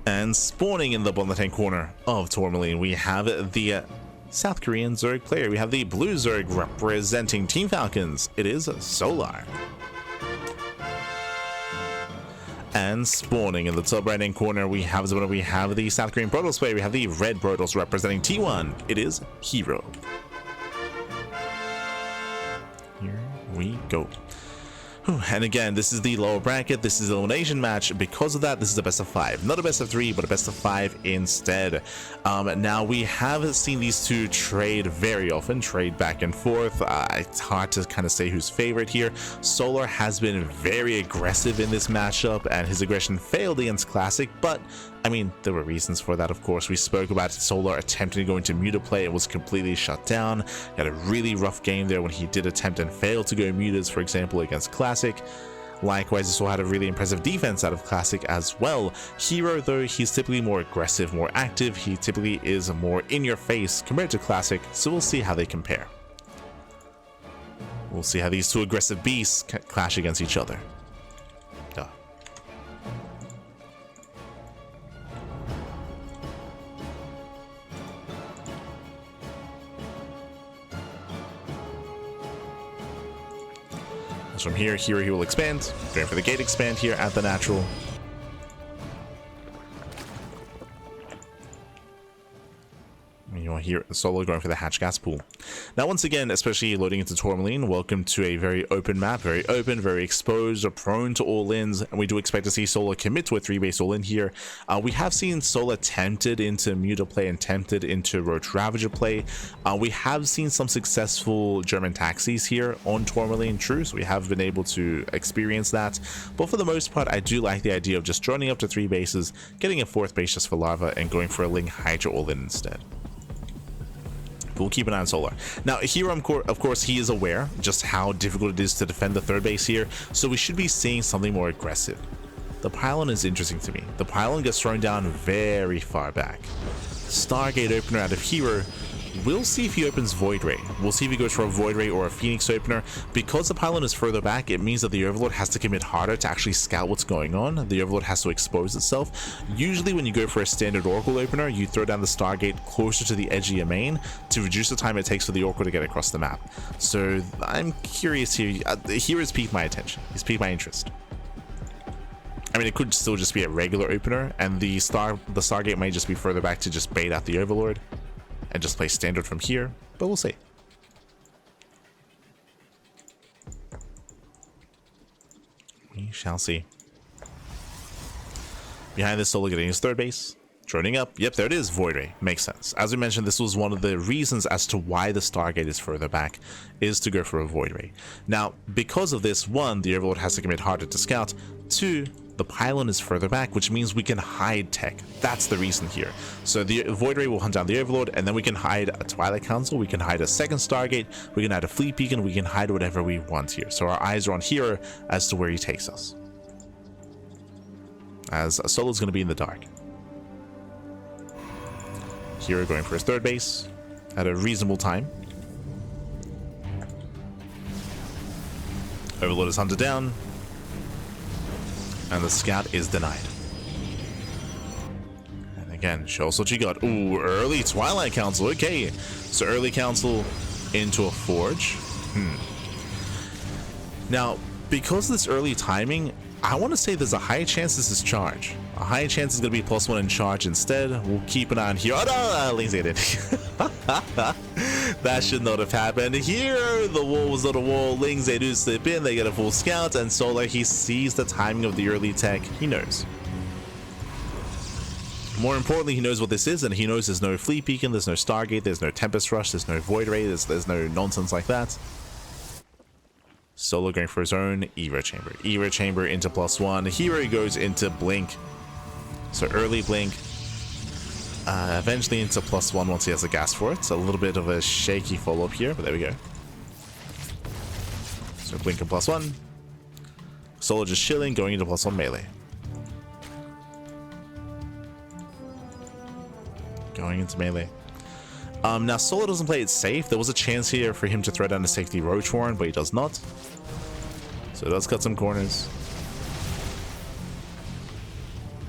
And spawning in the bottom left-hand corner of Tourmaline, we have the South Korean Zerg player. We have the blue Zerg representing Team Falcons. It is Solar. And spawning in the top right-hand corner, we have the South Korean Protoss player. We have the red Protoss representing T1. It is herO. Here we go. And again, this is the lower bracket. This is the elimination match. Because of that, this is a best of 5. Not a best of 3, but a best of 5 instead. Now, we have seen these two trade very often, trade back and forth. It's hard to kind of say who's favorite here. Solar has been very aggressive in this matchup, and his aggression failed against Classic, but I mean, there were reasons for that, of course. We spoke about Solar attempting to go into muted play. It was completely shut down. He had a really rough game there when he did attempt and failed to go muted, for example, against Classic. Likewise, he also had a really impressive defense out of Classic as well. herO, though, he's typically more aggressive, more active. He typically is more in your face compared to Classic, so we'll see how they compare. We'll see how these two aggressive beasts clash against each other. From here, he will expand. Going for the gate expand here at the natural. You will hear Solo going for the hatch gas pool. Now, once again, especially loading into Tourmaline, welcome to a very open map, very open, very exposed, prone to all-ins, and we do expect to see Solo commit to a 3-base all-in here. We have seen Solo tempted into Muta play and tempted into Roach Ravager play. We have seen some successful German taxis here on Tourmaline, true, so we have been able to experience that. But for the most part, I do like the idea of just joining up to 3 bases, getting a 4th base just for Lava, and going for a Ling Hydra all-in instead. We'll keep an eye on Solar. Now, here, of course, he is aware just how difficult it is to defend the 3rd base here, so we should be seeing something more aggressive. The pylon is interesting to me. The pylon gets thrown down very far back. Stargate opener out of herO. We'll see if he opens Void Ray. We'll see if he goes for a Void Ray or a Phoenix opener. Because the pylon is further back, it means that the Overlord has to commit harder to actually scout what's going on. The Overlord has to expose itself. Usually when you go for a standard Oracle opener, you throw down the Stargate closer to the edge of your main to reduce the time it takes for the Oracle to get across the map. So I'm curious here. Here has piqued my attention. He's piqued my interest. I mean, it could still just be a regular opener, and the Stargate may just be further back to just bait out the Overlord and just play standard from here, but we'll see. We shall see. Behind this, Solo getting his 3rd base. Droning up. Yep, there it is. Void Ray. Makes sense. As we mentioned, this was one of the reasons as to why the Stargate is further back, is to go for a Void Ray. Now, because of this, 1, the Overlord has to commit harder to scout. 2, the pylon is further back, which means we can hide tech. That's the reason here. So the Void Ray will hunt down the Overlord, and then we can hide a Twilight Council, we can hide a 2nd Stargate, we can hide a Fleet Beacon, we can hide whatever we want here. So our eyes are on herO as to where he takes us. As Solo's going to be in the dark. herO going for his 3rd base at a reasonable time. Overlord is hunted down, and the scout is denied. And again, show us what you got. Ooh, early Twilight Council. Okay, so early Council into a Forge. Now, because of this early timing, I want to say there's a high chance this is charge. A high chance it's going to be +1 in charge instead. We'll keep an eye on here. Oh no, Lazy did. That should not have happened. Here, the wall was not a wall. Lings, they do slip in, they get a full scout, and Solar, he sees the timing of the early tech. He knows. More importantly, he knows what this is, and he knows there's no Fleet Beacon, there's no Stargate, there's no Tempest Rush, there's no Void Ray, there's no nonsense like that. Solo going for his own Evo Chamber. Evo Chamber into +1. herO goes into Blink. So early Blink. Eventually into +1 once he has the gas for it. It's a little bit of a shaky follow-up here, but there we go. So Blink and +1. Solo just chilling, going into +1 melee. Going into melee. Now Solo doesn't play it safe. There was a chance here for him to throw down a safety Roach Warren, but he does not. So it does cut some corners.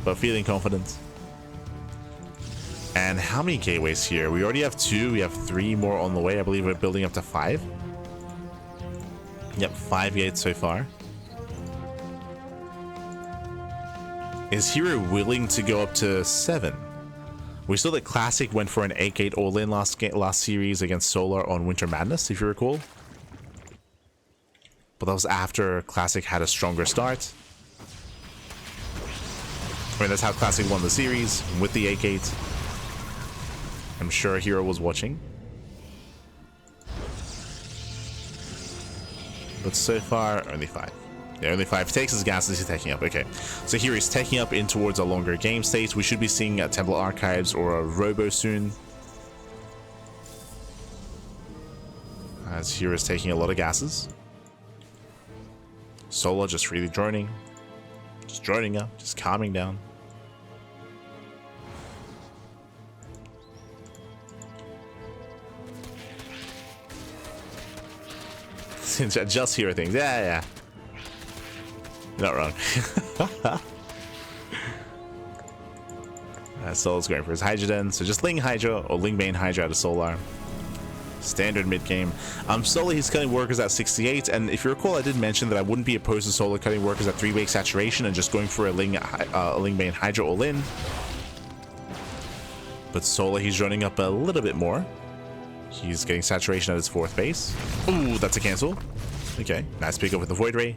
But feeling confident. And how many gateways here? We already have 2. We have 3 more on the way. I believe we're building up to 5. Yep, 5 gates so far. Is herO willing to go up to 7? We saw that Classic went for an 8-gate all-in last series against Solar on Winter Madness, if you recall. But that was after Classic had a stronger start. I mean, that's how Classic won the series, with the 8-gate. I'm sure herO was watching. But so far, only 5. Yeah, only 5. Takes his gases, he's taking up. Okay. So here he's taking up in towards a longer game state. We should be seeing Temple Archives or a Robo soon. As here is taking a lot of gases. Solar just really droning. Just droning up, just calming down. Just hear things. Yeah. You're not wrong. Solar's going for his Hydra then. So just Ling Hydra or Ling Bane Hydra out of Solar. Standard mid game. Solar, he's cutting workers at 68. And if you recall, I did mention that I wouldn't be opposed to Solar cutting workers at 3-way saturation and just going for a Ling Bane Hydra all in. But Solar, he's running up a little bit more. He's getting saturation at his 4th base. Ooh, that's a cancel. Okay, nice pick up with the Void Ray.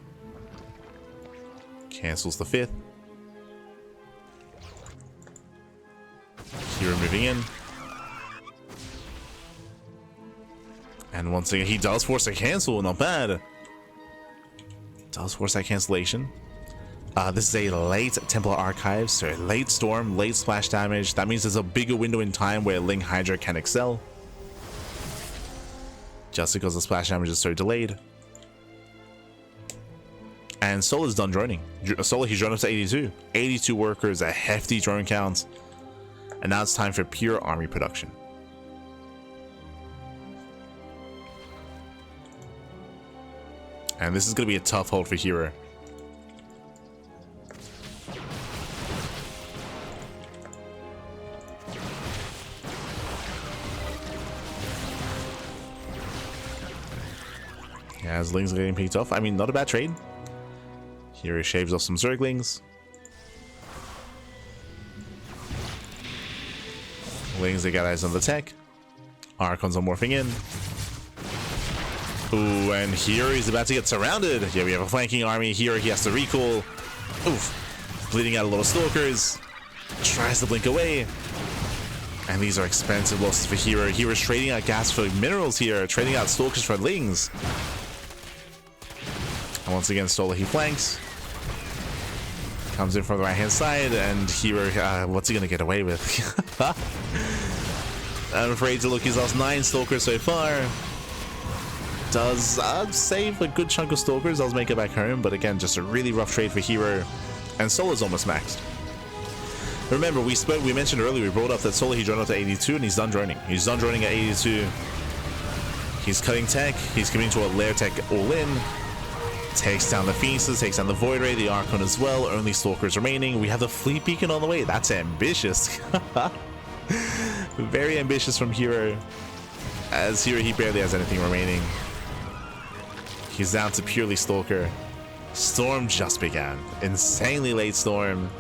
Cancels the 5th. herO moving in. And once again, he does force a cancel. Not bad. Does force that cancellation. This is a late Templar Archives, so late Storm, late splash damage. That means there's a bigger window in time where Ling Hydra can excel. Just because the splash damage is so delayed. And Solar's done droning. Solar, he's drawn up to 82. 82 workers, a hefty drone count. And now it's time for pure army production. And this is going to be a tough hold for herO. Yeah, as Lings are getting picked off. I mean, not a bad trade. herO shaves off some Zerglings. Lings, they got eyes on the tech. Archons are morphing in. Ooh, and here he's about to get surrounded. Yeah, we have a flanking army. Here he has to recall. Oof. Bleeding out a lot of Stalkers. Tries to blink away. And these are expensive losses for herO. herO's trading out gas for minerals here. Trading out Stalkers for Lings. And once again, Solar, he flanks. Comes in from the right-hand side. And herO, what's he going to get away with? I'm afraid to look. He's lost 9 Stalkers so far. Does save a good chunk of Stalkers. Does make it back home, but again, just a really rough trade for herO. And Solar's almost maxed. Remember, we mentioned earlier, we brought up that Solar, he droned up to 82, and he's done droning. He's done droning at 82. He's cutting tech. He's coming to a Lair tech all-in. Takes down the Phoenixes, takes down the Void Ray, the Archon as well. Only Stalkers remaining. We have the Fleet Beacon on the way. That's ambitious. Very ambitious from herO. As herO, he barely has anything remaining. He's down to purely Stalker. Storm just began. Insanely late Storm.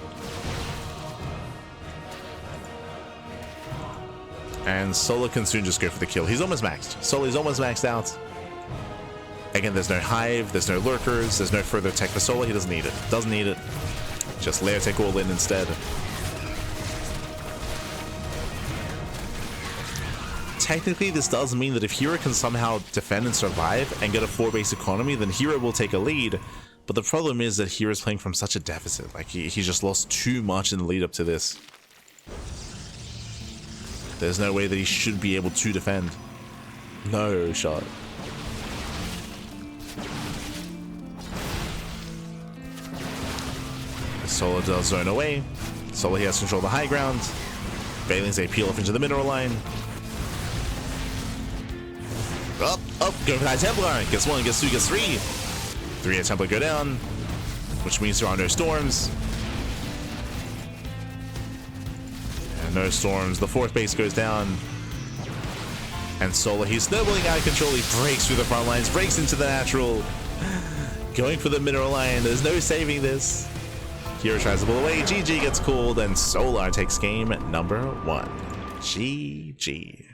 And Solar can soon just go for the kill. He's almost maxed. Solar's almost maxed out. Again, there's no Hive, there's no Lurkers, there's no further tech for Solar. He doesn't need it. Doesn't need it. Just Lair tech all in instead. Technically, this does mean that if herO can somehow defend and survive and get a 4-base economy, then herO will take a lead. But the problem is that herO's playing from such a deficit. Like, he just lost too much in the lead up to this. There's no way that he should be able to defend. No shot. Solar does zone away. Solar, he has control of the high ground. Bailings, they peel off into the mineral line. Up, going for that Templar. Gets 1, gets 2, gets 3. 3 at Templar go down, which means there are no storms. No storms. The 4th base goes down. And Solar, he's snowballing out of control. He breaks through the front lines, breaks into the natural. Going for the mineral line. There's no saving this. herO tries to pull away. GG gets called, and Solar takes game number 1. GG.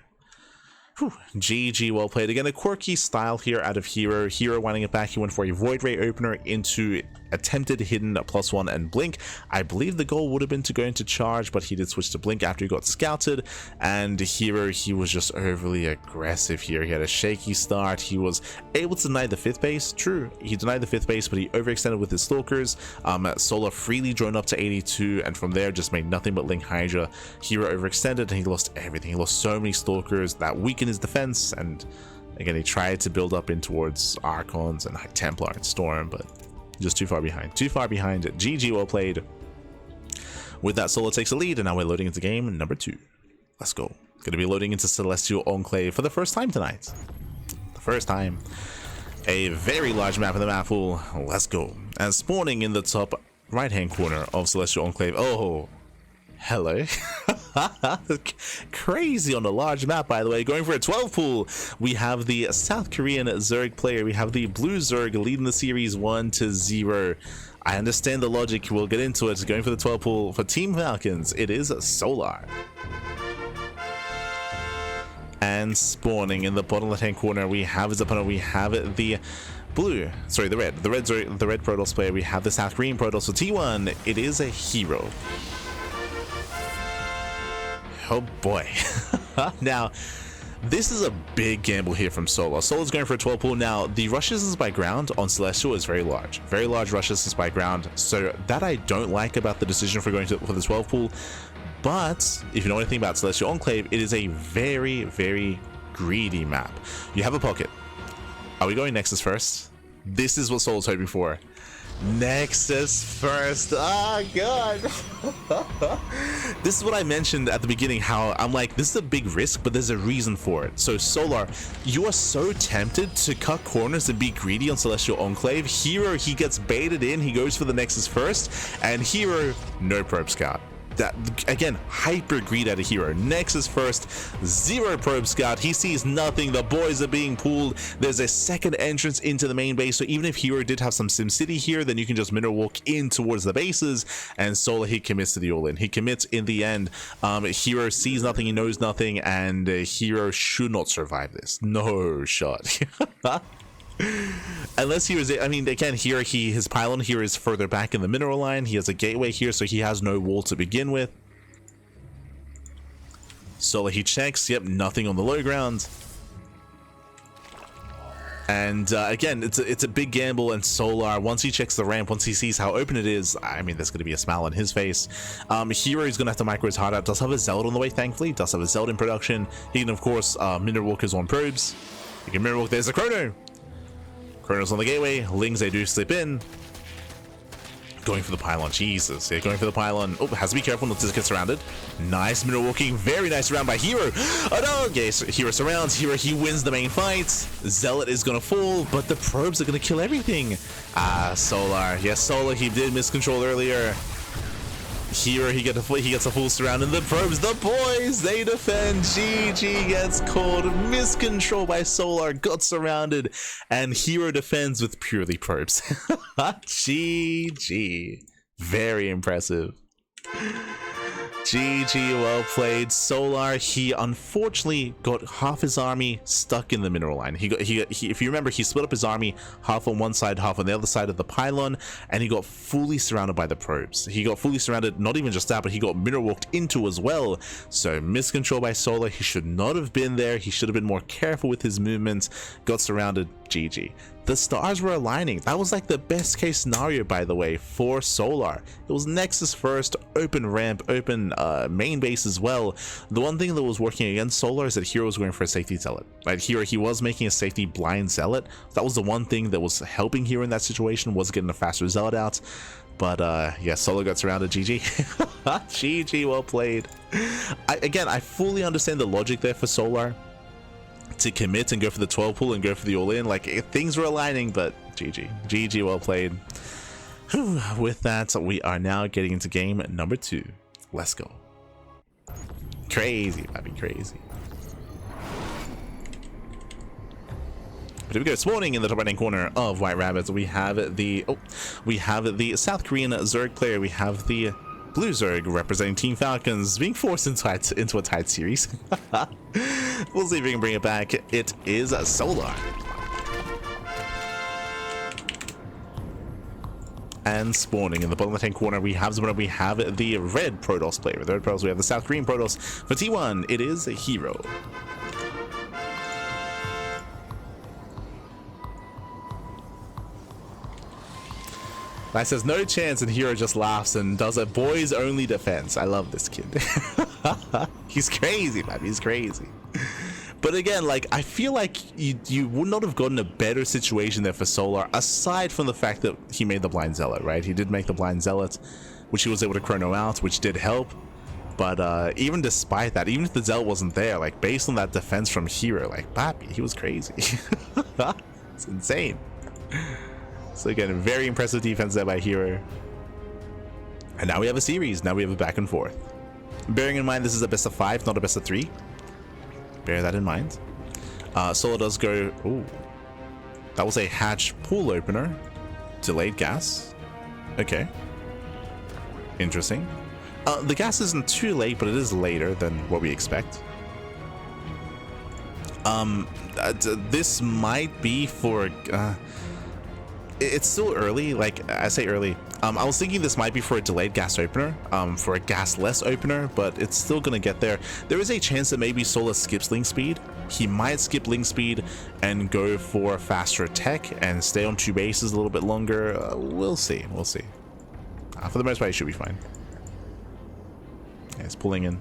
Whew. GG, well played. Again, a quirky style here out of herO. herO winding it back. He went for a Void Ray opener into attempted hidden +1 and blink. I believe the goal would have been to go into charge, but he did switch to blink after he got scouted. And herO, he was just overly aggressive here. He had a shaky start. He was able to deny the 5th base. True, he denied the 5th base, but he overextended with his stalkers. Solar freely droned up to 82, and from there just made nothing but link Hydra. herO overextended, and he lost everything. He lost so many stalkers that weakened his defense, and again, he tried to build up in towards Archons and High Templar and Storm, but just too far behind. Too far behind. GG, well played. With that, Solar takes the lead, and now we're loading into game number 2. Let's go. Going to be loading into Celestial Enclave for the first time tonight. The first time. A very large map in the map pool. Let's go. And spawning in the top right-hand corner of Celestial Enclave. Oh, hello. Crazy on a large map, by the way. Going for a 12 pool, we have the South Korean Zerg player. We have the blue Zerg leading the series 1-0. I understand the logic. We'll get into it. Going for the 12 pool for Team Falcons, it is Solar. And spawning in the bottom left-hand corner, we have his opponent. We have the blue, sorry, the red Protoss player. We have the South Korean Protoss. So T1, it is a herO. Oh boy. Now, this is a big gamble here from Solar. Solar's going for a 12 pool. Now, the rush distance by ground on Celestial is very large. Very large rush distance by ground. So that I don't like about the decision for going for the 12 pool. But if you know anything about Celestial Enclave, it is a very, very greedy map. You have a pocket. Are we going Nexus first? This is what Solar's hoping for. Nexus first. Oh god. This is what I mentioned at the beginning, how I'm like, this is a big risk, but there's a reason for it. So Solar, you are so tempted to cut corners and be greedy on Celestial Enclave. herO, he gets baited in, he goes for the Nexus first, and herO, no probe scout. That again, hyper greed out of herO. Nexus first, 0 probe scout. He sees nothing. The boys are being pulled. There's a second entrance into the main base, so even if herO did have some SimCity here, then you can just mineral walk in towards the bases, and Solar, he commits to the all-in. He commits in the end. herO sees nothing, he knows nothing, and herO should not survive this. No shot. Unless he was, I mean, again, here his pylon here is further back in the mineral line. He has a gateway here, so he has no wall to begin with. Solar, he checks. Yep, nothing on the low ground. And again, it's a big gamble. And Solar, once he checks the ramp, once he sees how open it is, I mean, there's going to be a smile on his face. herO is going to have to micro his heart out. Does have a Zealot on the way, thankfully. Does have a Zealot in production. He can, of course, mineral walk his on probes. He can mineral walk. There's a Chrono. Chrono's on the gateway. Lings, they do slip in. Going for the pylon. Jesus. Yeah, going for the pylon. Oh, has to be careful not to get surrounded. Nice mineral walking. Very nice round by herO. Oh no. Yes, herO surrounds. herO, he wins the main fight. Zealot is going to fall, but the probes are going to kill everything. Solar. Yes, Solar, he did miscontrol earlier. herO, he gets a full surround, and the probes, the boys, they defend. GG gets called. Miscontrol by Solar, got surrounded, and herO defends with purely probes. GG. Very impressive. GG, well played. Solar, he unfortunately got half his army stuck in the mineral line. He if you remember, he split up his army, half on one side, half on the other side of the pylon, and he got fully surrounded by the probes. He got fully surrounded, not even just that, but he got mineral walked into as well. So miscontrol by Solar. He should not have been there. He should have been more careful with his movements. Got surrounded. GG. The stars were aligning. That was like the best case scenario, by the way, for Solar. It was Nexus first, open ramp, open main base as well. The one thing that was working against Solar is that herO was going for a safety zealot. Right here, he was making a safety blind zealot. That was the one thing that was helping herO in that situation, was getting a faster zealot out. But yeah, Solar got surrounded. GG. GG, well played. Again, I fully understand the logic there for Solar to commit and go for the 12 pool and go for the all-in. Like, things were aligning, but GG, well played. Whew. With that, we are now getting into game number 2. Let's go. Crazy, pappy, crazy. But here we go, spawning in the top right hand corner of White Rabbits. We have the South Korean Zerg player. We have the Blue Zerg representing Team Falcons being forced into a tight series. We'll see if we can bring it back. It is Solar. And spawning in the bottom left hand corner, we have the red Protoss player. The red Protoss, we have the South Korean Protoss. For T1, it is herO. Like says no chance, and herO just laughs and does a boys only defense. I love this kid. He's crazy, man. He's crazy. But again, like, I feel like you would not have gotten a better situation there for Solar, aside from the fact that he made the Blind Zealot, right? He did make the Blind Zealot, which he was able to chrono out, which did help. But even despite that, even if the Zealot wasn't there, like, based on that defense from herO, like, pappy, he was crazy. It's insane. So again, a very impressive defense there by herO. And now we have a series. Now we have a back and forth. Bearing in mind this is a best of 5, not a best of 3. Bear that in mind. Solar does go... Ooh. That was a hatch pool opener. Delayed gas. Okay. Interesting. The gas isn't too late, but it is later than what we expect. This might be for... it's still early. Like, I say early. I was thinking this might be for a delayed gas opener, for a gas-less opener, but it's still going to get there. There is a chance that maybe Solar skips link speed. He might skip link speed and go for faster tech and stay on 2 bases a little bit longer. We'll see. We'll see. For the most part, he should be fine. Yeah, it's pulling in.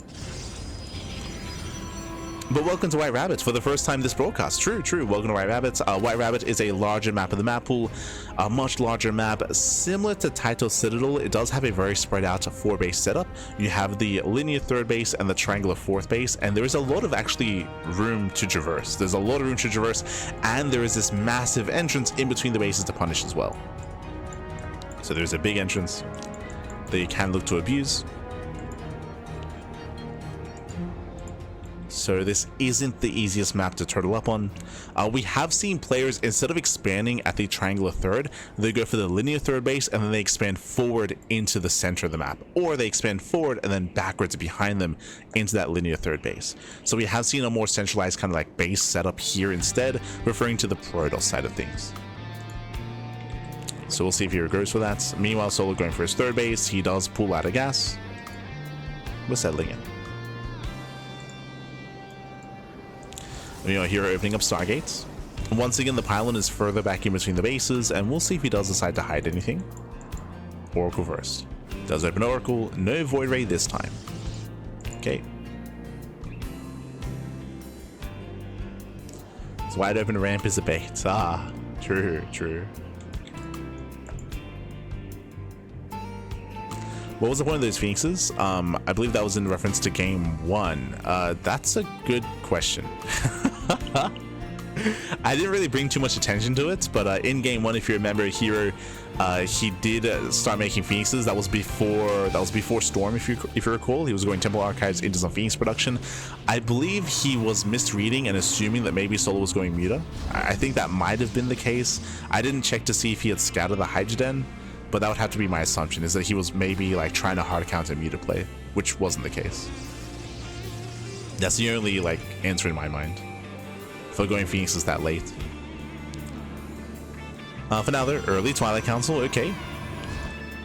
But welcome to White Rabbits for the first time this broadcast. True. Welcome to White Rabbits. White Rabbit is a larger map of the map pool, a much larger map. Similar to Taito Citadel, it does have a very spread out 4-base setup. You have the linear 3rd base and the triangular 4th base, and there is a lot of actually room to traverse. There's a lot of room to traverse, and there is this massive entrance in between the bases to punish as well. So there's a big entrance that you can look to abuse. So this isn't the easiest map to turtle up on. We have seen players, instead of expanding at the triangular 3rd, they go for the linear 3rd base and then they expand forward into the center of the map, or they expand forward and then backwards behind them into that linear 3rd base. So we have seen a more centralized kind of like base setup here instead, referring to the Protoss side of things. So we'll see if he goes for that. Meanwhile, Solar going for his 3rd base. He does pull out of gas. We're settling in. You know, here opening up Stargates. Once again, the pylon is further back in between the bases, and we'll see if he does decide to hide anything. Oracle first. Does open Oracle, no Void Ray this time. Okay. It's wide open ramp is a bait. Ah, true. What was the point of those Phoenixes? I believe that was in reference to game 1. That's a good question. I didn't really bring too much attention to it, but in game 1, if you remember, herO, he did start making Phoenixes. That was before Storm, if you recall. He was going Temple Archives into some Phoenix production. I believe he was misreading and assuming that maybe Solar was going Muta. I think that might have been the case. I didn't check to see if he had scattered the Hydra Den, but that would have to be my assumption, is that he was maybe like trying to hard counter Muta play, which wasn't the case. That's the only like answer in my mind for going Phoenixes that late. For now, they're early Twilight Council. Okay,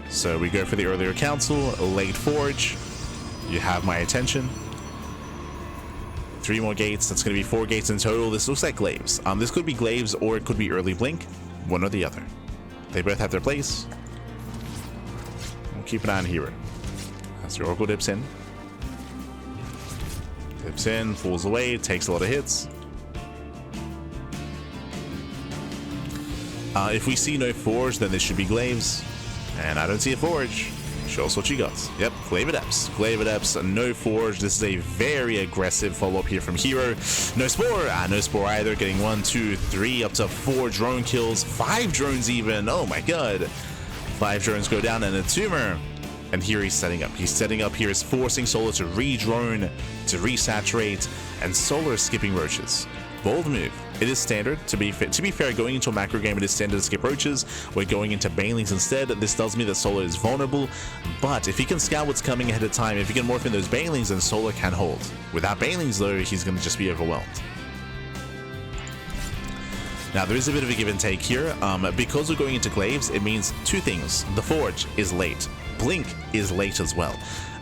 so we go for the earlier Council, late Forge. You have my attention. 3 more gates. That's going to be 4 gates in total. This looks like Glaives. This could be Glaives or it could be early Blink, one or the other. They both have their place. We'll keep an eye on herO. As the Oracle dips in. Dips in, pulls away, takes a lot of hits. If we see no Forge, then this should be Glaives. And I don't see a Forge. Show us what you got. Yep, Glaive Adepts, no Forge. This is a very aggressive follow-up here from herO. No Spore, no Spore either. Getting 1, 2, 3, up to 4 drone kills. 5 drones even, oh my god. 5 drones go down and a Tumor. And here he's setting up. He's setting up here, is forcing Solar to re-drone, to resaturate, and Solar is skipping roaches. Bold move. It is standard, to be fair, going into a macro game, it is standard to skip roaches. We're going into banelings instead. This tells me that Solar is vulnerable, but if he can scout what's coming ahead of time, if he can morph in those banelings, then Solar can hold. Without banelings, though, he's going to just be overwhelmed. Now, there is a bit of a give and take here. Because we're going into glaives, it means two things. The Forge is late. Blink is late as well.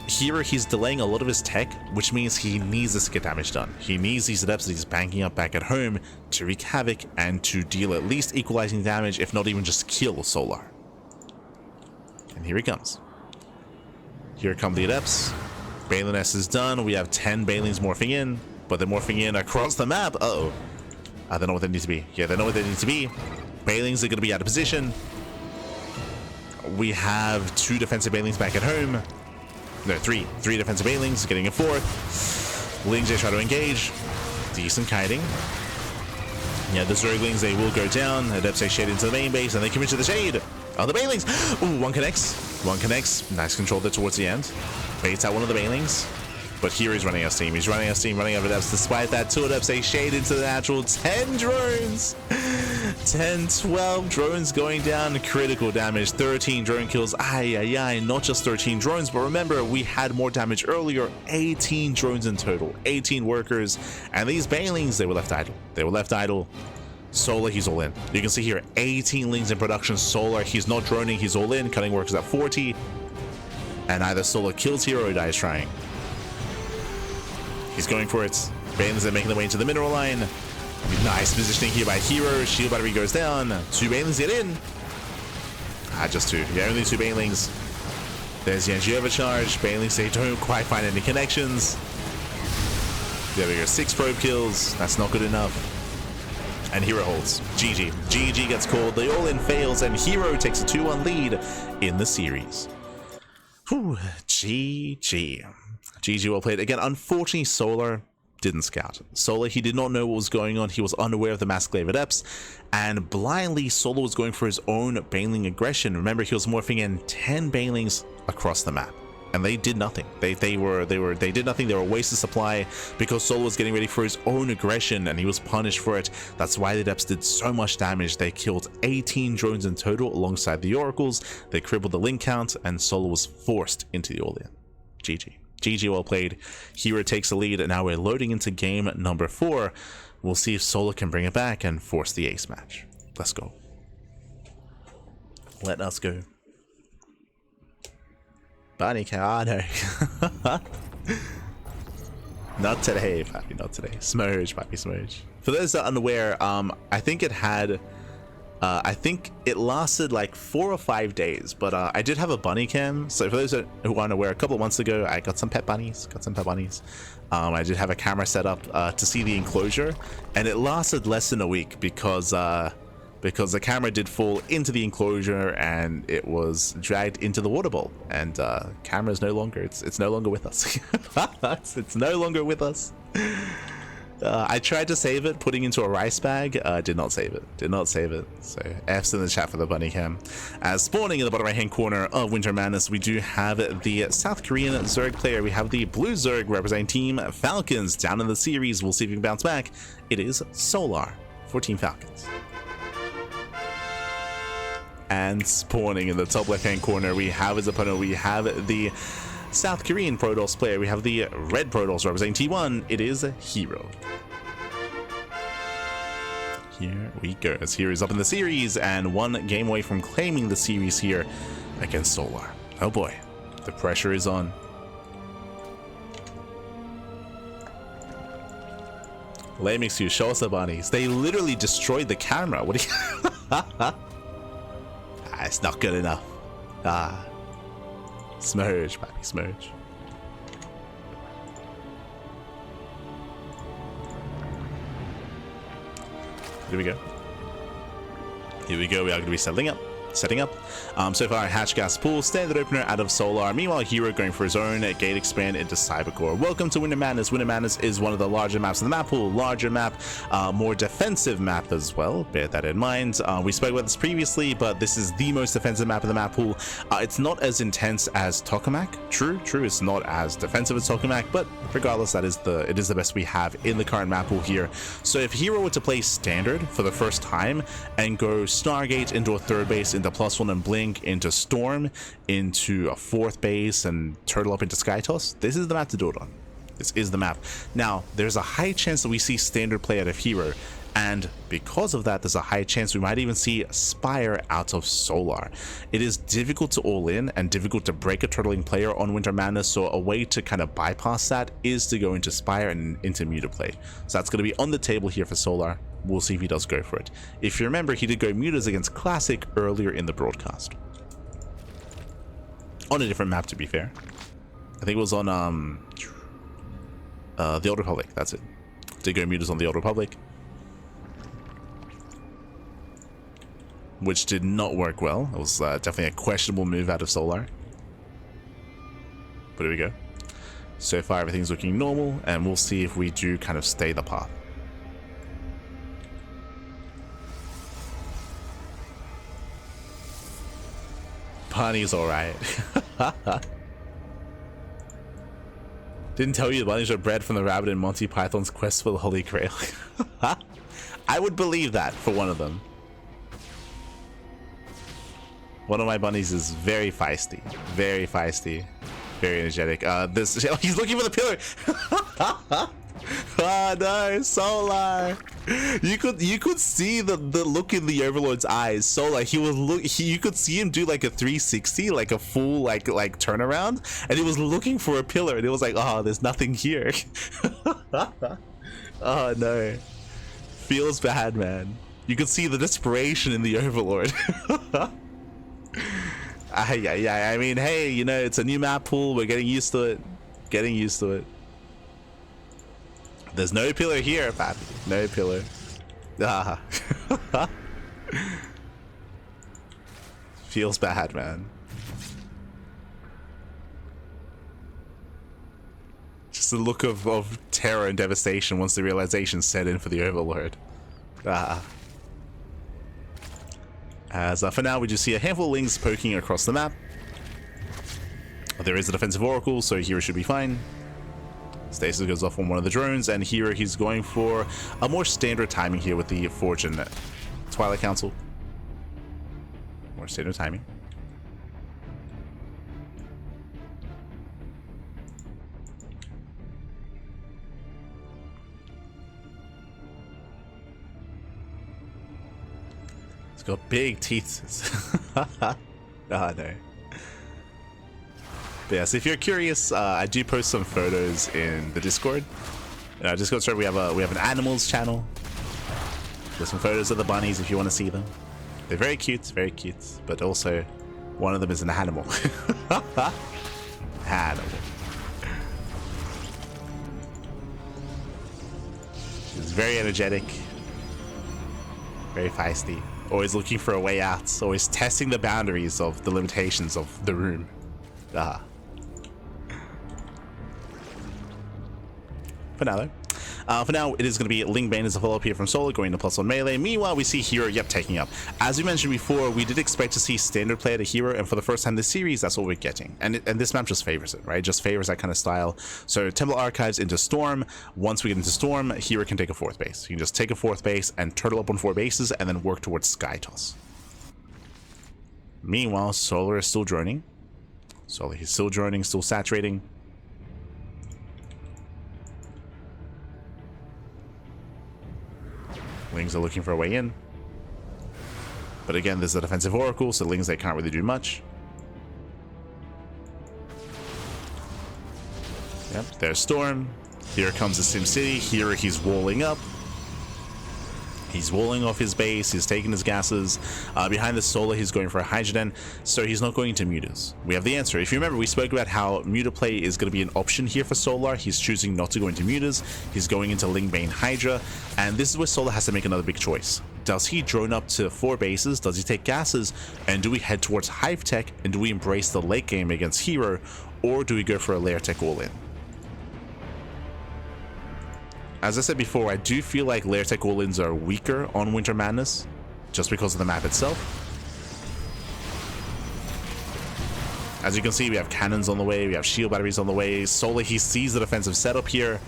Here, he's delaying a lot of his tech, which means he needs this to get damage done. He needs these adepts that he's banking up back at home to wreak havoc and to deal at least equalizing damage, if not even just kill Solar. And here he comes. Here come the adepts. Baneling S is done. We have 10 Banelings morphing in, but they're morphing in across the map. Uh-oh. I don't know what they need to be. Yeah, they know what they need to be. Banelings are going to be out of position. We have 2 defensive Banelings back at home. No, 3 defensive Banelings, getting a 4th. Lings, they try to engage. Decent kiting. Yeah, the Zerglings, they will go down. Adepts, they shade into the main base, and they commit to the shade. Oh, the Banelings! Ooh, one connects. Nice control there towards the end. Baits out one of the Banelings. But here he's running out of steam. He's running out of steam, running out of adepts. Despite that, 2 adepts, they shade into the natural. 10 drones! 10, 12 drones going down. Critical damage. 13 drone kills. Ay. Not just 13 drones, but remember, we had more damage earlier. 18 drones in total. 18 workers. And these Banelings, they were left idle. Solar, he's all in. You can see here, 18 Lings in production. Solar, he's not droning. He's all in. Cutting workers at 40. And either Solar kills here or dies trying. He's going for it. Banelings are making their way into the mineral line. Nice positioning here by herO. Shield battery goes down. 2 Banelings get in. Just 2. Yeah, only 2 Banelings. There's the NG overcharge. Banelings, they don't quite find any connections. There we go. 6 probe kills. That's not good enough. And herO holds. GG. GG gets called. The all-in fails, and herO takes a 2-1 lead in the series. Whew. GG. GG, well played. Again, unfortunately, Solar didn't scout. Solar, he did not know what was going on. He was unaware of the mass glaive adepts, and blindly, Solar was going for his own Baneling aggression. Remember, he was morphing in 10 Banelings across the map, and they did nothing. They did nothing. They were a waste of supply because Solar was getting ready for his own aggression, and he was punished for it. That's why the adepts did so much damage. They killed 18 drones in total alongside the oracles. They crippled the link count, and Solar was forced into the all-in. GG. GG, well played. herO takes the lead, and now we're loading into game number 4. We'll see if Solar can bring it back and force the ace match. Let's go. Let us go. Bunny Cano. Not today, Pappy, not today. Smurge, Pappy, Smurge. For those that are unaware, I think it had... I think it lasted like 4 or 5 days, but I did have a bunny cam. So for those who aren't aware, a couple of months ago, I got some pet bunnies. I did have a camera set up to see the enclosure, and it lasted less than a week because the camera did fall into the enclosure and it was dragged into the water bowl. And camera is no longer. It's no longer with us. It's no longer with us. I tried to save it, putting into a rice bag. Did not save it. So F's in the chat for the bunny cam. As spawning in the bottom right hand corner of Winter Madness, we do have the South Korean Zerg player. We have the blue Zerg representing Team Falcons. Down in the series, we'll see if we can bounce back. It is Solar for Team Falcons. And spawning in the top left hand corner, we have his opponent. We have the South Korean Protoss player. We have the red Protoss representing T1. It is herO. Here we go. As herO is up in the series and 1 game away from claiming the series here against Solar. Oh boy, the pressure is on. Lamix, you show us the bunnies. They literally destroyed the camera. What do you... It's not good enough. Smurge, baby, smurge. Here we go. We are going to be settling up. setting up. So far, Hatch Gas Pool, standard opener out of Solar. Meanwhile, herO going for his own gate expand into Cybercore. Welcome to Winter Madness. Winter Madness is one of the larger maps in the map pool. Larger map, more defensive map as well. Bear that in mind. We spoke about this previously, but this is the most defensive map in the map pool. It's not as intense as Tokamak. True, it's not as defensive as Tokamak, but regardless, it is the best we have in the current map pool here. So if herO were to play standard for the first time and go Stargate into a third base, into +1 and Blink, into Storm, into a fourth base, and turtle up into Skytoss, this is the map to do it on. This is the map. Now, there's a high chance that we see standard play out of herO, and because of that, there's a high chance we might even see Spire out of Solar. It is difficult to all in and difficult to break a turtling player on Winter Madness, so a way to kind of bypass that is to go into Spire and into Muta play. So that's going to be on the table here for Solar. We'll see if he does go for it. If you remember, he did go Mutas against Classic earlier in the broadcast. On a different map, to be fair. I think it was on the Old Republic, that's it. Did go Mutas on the Old Republic, which did not work well. It was definitely a questionable move out of Solar. But here we go. So far, everything's looking normal, and we'll see if we do kind of stay the path. Bunny's alright. Didn't tell you the bunnies are bred from the rabbit in Monty Python's Quest for the Holy Grail. I would believe that for one of them. One of my bunnies is very feisty, very energetic. He's looking for the pillar. Oh no, Solar! You could see the look in the Overlord's eyes. Solar, you could see him do like a 360, like a full like turnaround, and he was looking for a pillar, and it was like, oh, there's nothing here. Oh no, feels bad, man. You could see the desperation in the Overlord. Yeah, I mean, hey, you know, it's a new map pool. We're getting used to it. There's no pillar here, Pappy. No pillar. Ah. Feels bad, man. Just a look of terror and devastation once the realization set in for the Overlord. Ah. As for now, we just see a handful of Lings poking across the map. There is a defensive Oracle, so herO should be fine. Stasis goes off on one of the drones, and here he's going for a more standard timing here with the Forge and Twilight Council. More standard timing. It's got big teeth. Oh no. But yeah, so if you're curious, I do post some photos in the Discord. Discord server, we have an animals channel. There's some photos of the bunnies if you want to see them. They're very cute, but also one of them is an animal. Animal. She's very energetic, very feisty, always looking for a way out, always testing the boundaries of the limitations of the room. For now, it is going to be Ling Bane as a follow-up here from Solar, going to +1 melee. Meanwhile, we see herO, taking up. As we mentioned before, we did expect to see standard play to herO, and for the first time this series, that's what we're getting. And this map just favors it, right? Just favors that kind of style. So Temple Archives into Storm. Once we get into Storm, herO can take a fourth base. You can just take a fourth base and turtle up on 4 bases, and then work towards Skytoss. Meanwhile, Solar is still droning. He's still droning, still saturating. Lings are looking for a way in. But again, there's a defensive Oracle, so Lings, they can't really do much. Yep, there's Storm. Here comes the SimCity. Here he's walling up. He's walling off his base, he's taking his gases. Behind the Solar, he's going for a Hydrogen, so he's not going to Mutas. We have the answer. If you remember, we spoke about how Muta play is going to be an option here for Solar. He's choosing not to go into Mutas, he's going into Lingbane Hydra, and this is where Solar has to make another big choice. Does he drone up to 4 bases? Does he take gases? And do we head towards Hive Tech? And do we embrace the late game against herO? Or do we go for a Lair Tech all-in? As I said before, I do feel like Lair Tech all-ins are weaker on Winter Madness, just because of the map itself. As you can see, we have cannons on the way, we have shield batteries on the way. Solar, he sees the defensive setup here.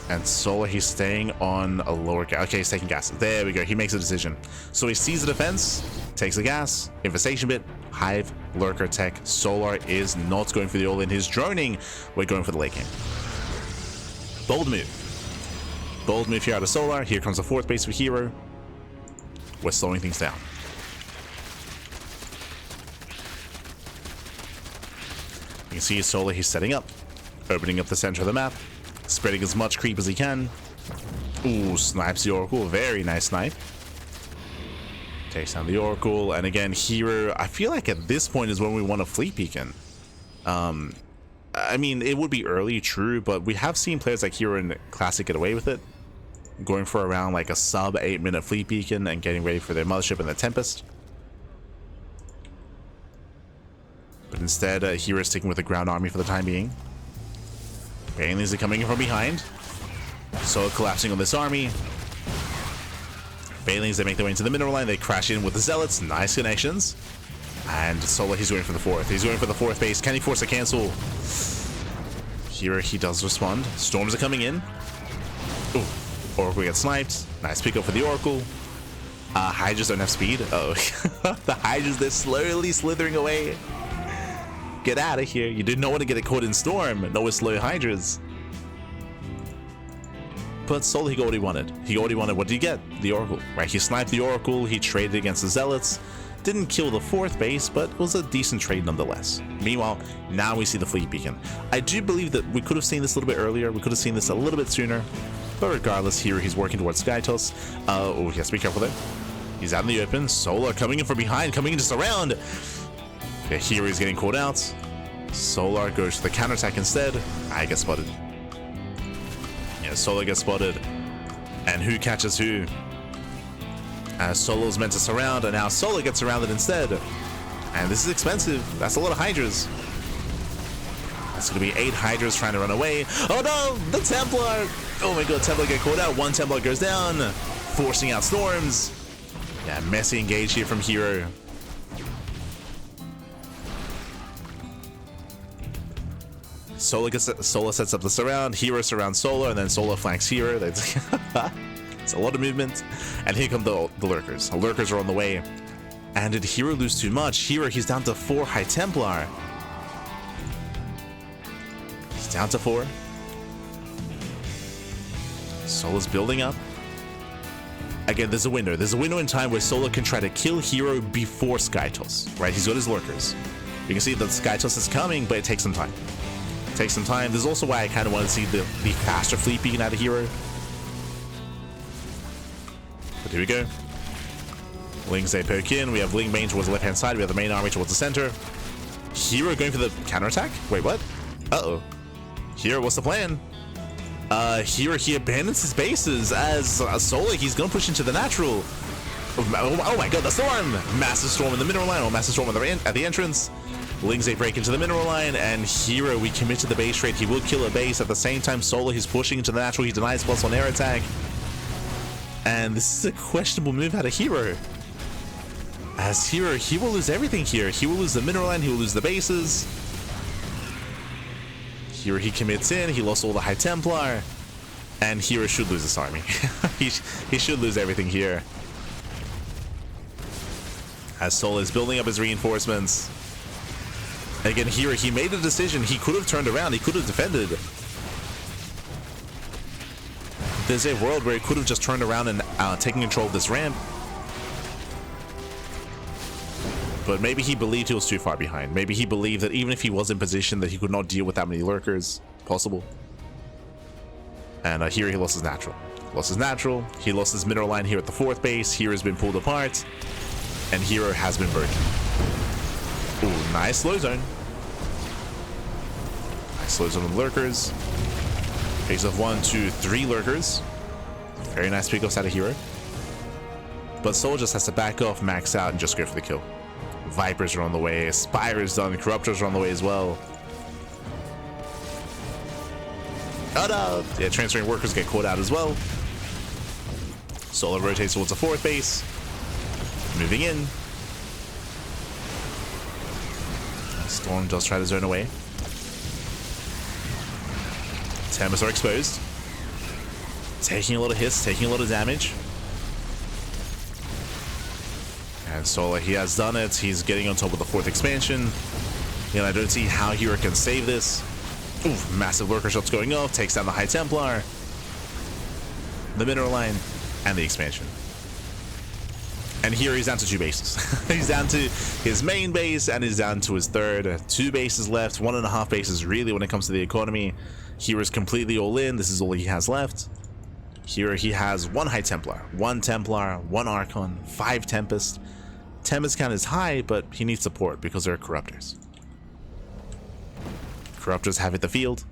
And Solar, he's staying on a lower gas. Okay, he's taking gas. There we go, he makes a decision. So he sees the defense, takes the gas, infestation bit, Hive, Lurker Tech. Solar is not going for the all-in, he's droning. We're going for the late game. Bold move. Bold move here out of Solar. Here comes the 4th base for herO. We're slowing things down. You can see Solar, he's setting up. Opening up the center of the map. Spreading as much creep as he can. Ooh, snipes the Oracle. Very nice snipe. Takes down the Oracle. And again, herO, I feel like at this point is when we want to fleet beacon. I mean, it would be early, true, but we have seen players like herO in Classic get away with it. Going for around like a sub 8-minute fleet beacon and getting ready for their Mothership and the Tempest. But instead, herO is sticking with the ground army for the time being. Banelings are coming in from behind. So collapsing on this army. Banelings, they make their way into the mineral line. They crash in with the Zealots. Nice connections. And Solar, he's going for the 4th. He's going for the 4th base. Can he force a cancel? herO, he does respond. Storms are coming in. Ooh, Oracle gets sniped. Nice pickup for the Oracle. Hydras don't have speed. Oh, the Hydras, they're slowly slithering away. Get out of here. You did not want to get caught in Storm. No, with slow Hydras. But Solar, he got what he wanted. He got what he wanted. What did he get? The Oracle. Right, he sniped the Oracle. He traded against the Zealots. Didn't kill the 4th base, but it was a decent trade nonetheless. Meanwhile, now we see the fleet beacon. I do believe that we could have seen this a little bit earlier. We could have seen this a little bit sooner. But regardless, here he's working towards Skytos. Oh, yes, be careful there. He's out in the open. Solar coming in from behind, coming in to surround. Okay, here he's getting caught out. Solar goes to the counterattack instead. I get spotted. Yeah, Solar gets spotted. And who catches who? Solar's meant to surround, and now Solar gets surrounded instead. And this is expensive. That's a lot of Hydras. That's going to be 8 Hydras trying to run away. Oh no, the Templar! Oh my god, Templar get caught out. 1 Templar goes down, forcing out Storms. Yeah, messy engage here from herO. Solar sets up the surround, herO surrounds Solar, and then Solar flanks herO. It's a lot of movement. And here come the Lurkers. The Lurkers are on the way. And did herO lose too much? herO, he's down to 4 High Templar. He's down to 4. Solar's building up. Again, there's a window. There's a window in time where Solar can try to kill herO before Skytos. Right? He's got his Lurkers. You can see that Skytos is coming, but it takes some time. It takes some time. This is also why I kind of want to see the faster fleet beacon out of herO. But here we go. Lings, they poke in. We have Ling main towards the left-hand side. We have the main army towards the center. herO going for the counterattack? Wait, what? Uh-oh. herO, what's the plan? herO, he abandons his bases as Solar, he's going to push into the natural. Oh my god, the storm! Massive storm in the mineral line, or massive storm at the entrance. Lings, they break into the mineral line, and herO, we commit to the base trade. He will kill a base. At the same time, Solar, he's pushing into the natural. He denies plus on air attack. And this is a questionable move out of herO. As herO, he will lose everything here. He will lose the mineral line, he will lose the bases. herO, he commits in, he lost all the High Templar. And herO should lose this army. he should lose everything here. As Solar is building up his reinforcements. Again, herO, he made a decision. He could have turned around, he could have defended. There's a world where he could have just turned around and taken control of this ramp. But maybe he believed he was too far behind. Maybe he believed that even if he was in position that he could not deal with that many Lurkers possible. And here he lost his natural. lost his natural. He lost his mineral line here at the 4th base. Here has been pulled apart, and herO has been broken. Ooh, nice slow zone. Nice slow zone with lurkers. Face of 1, 2, 3 lurkers. Very nice pickups out of herO. But Soul just has to back off, max out, and just go for the kill. Vipers are on the way. Spire's done. Corruptors are on the way as well. Oh no! Yeah, transferring workers get caught out as well. Solar rotates towards the 4th base. Moving in. Storm does try to zone away. Tempest are exposed. Taking a lot of hits, taking a lot of damage. And Solar, he has done it. He's getting on top of the 4th expansion. You know, I don't see how herO can save this. Oof, massive lurker shots going off. Takes down the High Templar, the mineral line, and the expansion. And here he's down to 2 bases. He's down to his main base, and he's down to his 3rd. 2 bases left, 1.5 bases really when it comes to the economy. herO's completely all in. This is all he has left. Here he has 1 High Templar, 1 Templar, 1 Archon, 5 Tempest. Tempest count is high, but he needs support because there are Corruptors. Corruptors have hit the field.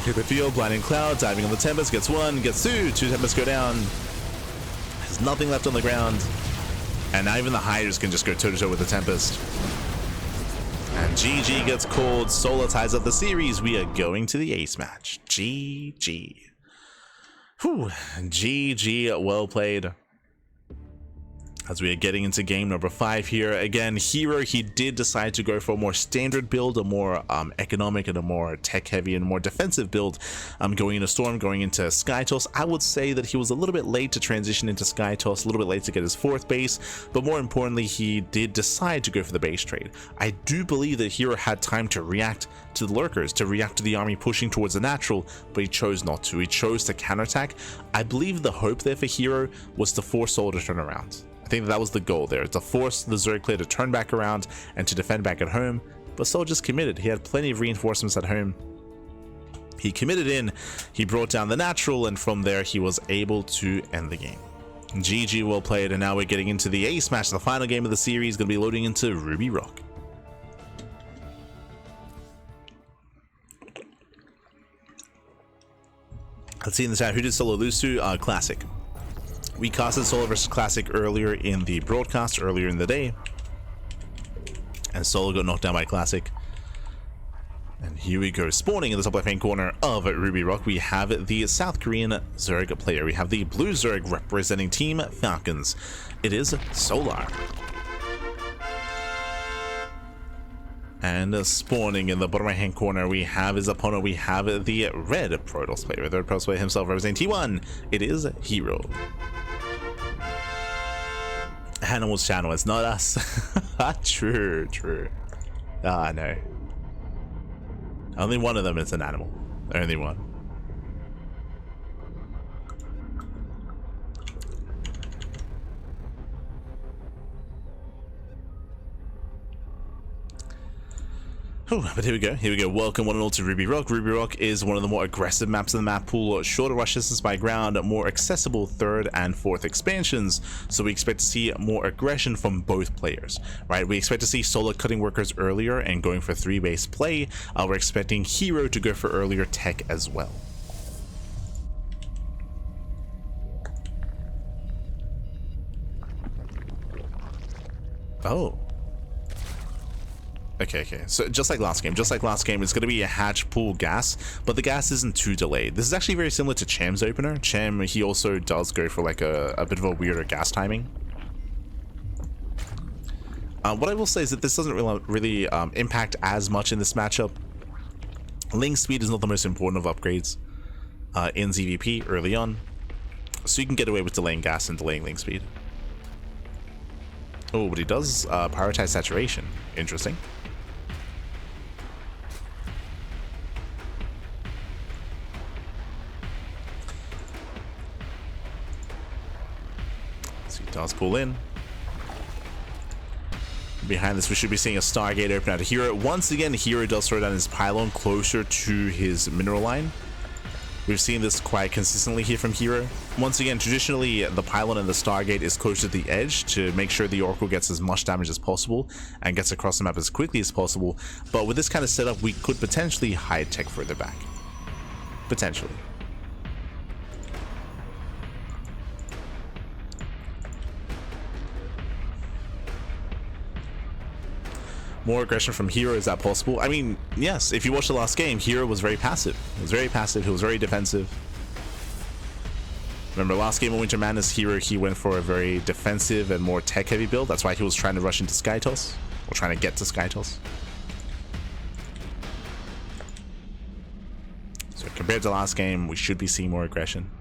Hit the field, blinding cloud, diving on the Tempest, gets 1, gets 2, 2 Tempests go down. There's nothing left on the ground. And now even the Hydras can just go toe-to-toe with the Tempest. And GG gets called. Solar ties up the series. We are going to the ace match. GG. Whew. GG. Well played. As we are getting into game number 5 here. Again, herO, he did decide to go for a more standard build, a more economic and a more tech-heavy and more defensive build. Going into Storm, going into Sky Toss. I would say that he was a little bit late to transition into Sky Toss, a little bit late to get his 4th base, but more importantly, he did decide to go for the base trade. I do believe that herO had time to react to the lurkers, to react to the army pushing towards the natural, but he chose not to. He chose to counterattack. I believe the hope there for herO was to force Soul to turn around. I think that was the goal there, to force the Zerg player to turn back around and to defend back at home, but Soul just committed. He had plenty of reinforcements at home. He committed in, he brought down the natural, and from there he was able to end the game. GG, well played, and now we're getting into the ace match, the final game of the series, going to be loading into Ruby Rock. Let's see in the chat, who did Solo lose to? Classic. We casted Solo versus Classic earlier in the broadcast, earlier in the day. And Solo got knocked down by Classic. And here we go. Spawning in the top left-hand corner of Ruby Rock, we have the South Korean Zerg player. We have the Blue Zerg representing Team Falcons. It is Solar. And spawning in the bottom right-hand corner, we have his opponent. We have the Red Protoss player. The Red Protoss player himself representing T1. It is herO. Animal's channel, it's not us. True, true. Ah, no. Only one of them is an animal. Only one. Whew, but here we go, welcome one and all to Ruby Rock. Ruby Rock is one of the more aggressive maps in the map pool, shorter rush distance by ground, more accessible 3rd and 4th expansions, so we expect to see more aggression from both players, right? We expect to see Solar cutting workers earlier and going for 3-base play. We're expecting herO to go for earlier tech as well. Oh. Okay, so just like last game, it's going to be a hatch pool gas, but the gas isn't too delayed. This is actually very similar to Cham's opener. Cham, he also does go for like a bit of a weirder gas timing. What I will say is that this doesn't really impact as much in this matchup. Ling speed is not the most important of upgrades in ZVP early on, so you can get away with delaying gas and delaying Ling speed. Oh, but he does prioritize saturation. Interesting. Does pull in. Behind this, we should be seeing a Stargate open out of herO. Once again, herO does throw down his pylon closer to his mineral line. We've seen this quite consistently here from herO. Once again, traditionally, the pylon and the Stargate is close to the edge to make sure the Oracle gets as much damage as possible and gets across the map as quickly as possible. But with this kind of setup, we could potentially hide tech further back. Potentially. More aggression from herO, is that possible? I mean, yes, if you watch the last game, herO was very passive. He was very passive, he was very defensive. Remember last game of Winter Madness, herO, he went for a very defensive and more tech heavy build. That's why he was trying to rush into Skytoss, or trying to get to Skytoss. So compared to last game, we should be seeing more aggression.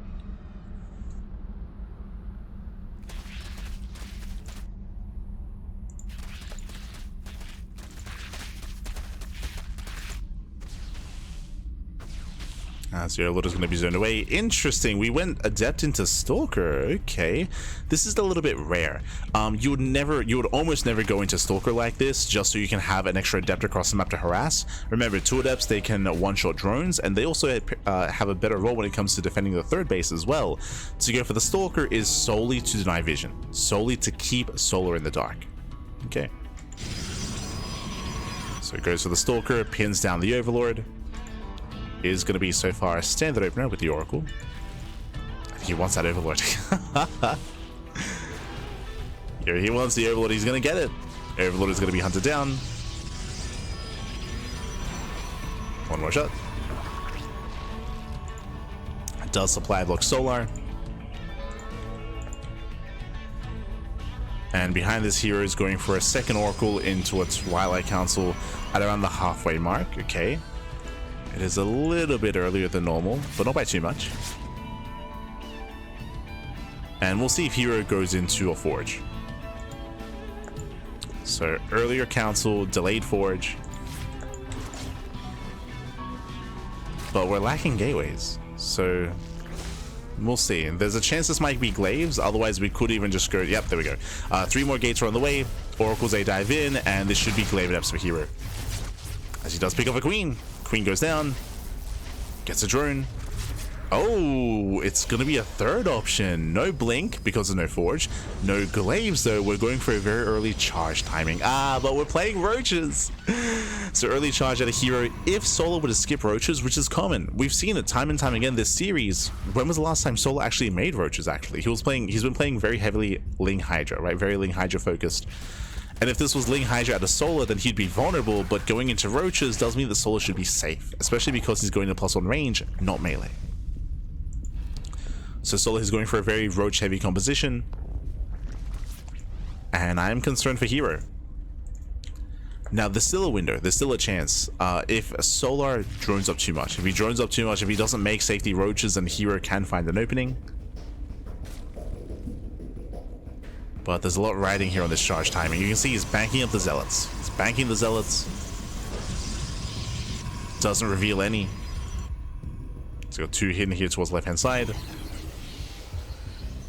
So your loader's going to be zoned away. Interesting. We went Adept into Stalker. Okay. This is a little bit rare. You would almost never go into Stalker like this just so you can have an extra Adept across the map to harass. Remember, 2 Adepts, they can one-shot drones, and they also have a better role when it comes to defending the third base as well. To go for the Stalker is solely to deny vision. Solely to keep Solar in the dark. Okay. So it goes for the Stalker, pins down the Overlord. Is going to be so far a standard opener with the Oracle. I think he wants that Overlord. Here he wants the Overlord, he's going to get it. Overlord is going to be hunted down. One more shot. Does supply block Solar. And behind this herO is going for a second Oracle into a Twilight Council at around the halfway mark. Okay. It is a little bit earlier than normal, but not by too much. And we'll see if herO goes into a Forge. So earlier Council, delayed Forge. But we're lacking gateways, so we'll see. There's a chance this might be glaives, otherwise we could even just go, yep, there we go. 3 more gates are on the way, Oracles they dive in, and this should be glaive adepts for herO. As he does pick up a Queen. Queen goes down, gets a drone. Oh, it's gonna be a third option. No blink because of no forge. No glaives though. We're going for a very early charge timing. But we're playing roaches. So early charge at a herO. If Solar were to skip roaches, which is common, we've seen it time and time again this series. When was the last time Solar actually made roaches? Actually, he's been playing very heavily Ling Hydra, right? Very Ling Hydra focused. And if this was Ling Hydra at a Solar, then he'd be vulnerable, but going into roaches does mean the Solar should be safe, especially because he's going to +1 range, not melee. So Solar is going for a very roach heavy composition, and I am concerned for herO. Now there's still a window, there's still a chance. If Solar drones up too much, if he doesn't make safety roaches, then herO can find an opening. But there's a lot riding here on this charge timing. You can see he's banking up the Zealots. He's banking the Zealots. Doesn't reveal any. He's got 2 hidden here towards the left-hand side.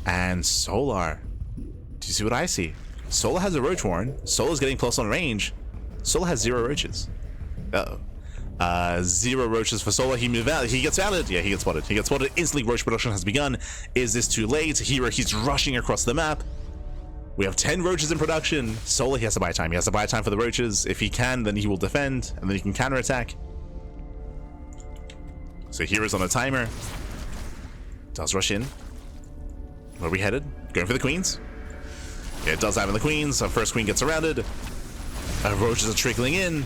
And Solar. Do you see what I see? Solar has a Roach Warren. Solar's getting +1 range. Solar has 0 roaches. Uh-oh. 0 roaches for Solar. He gets valid. Yeah, he gets spotted. He gets spotted. Instantly, roach production has begun. Is this too late? herO, he's rushing across the map. We have 10 roaches in production. Solar, he has to buy time. He has to buy time for the roaches. If he can, then he will defend, and then he can counterattack. So herO's on a timer. Does rush in. Where are we headed? Going for the queens. Yeah, it does have in the queens. Our first queen gets surrounded. Roaches are trickling in.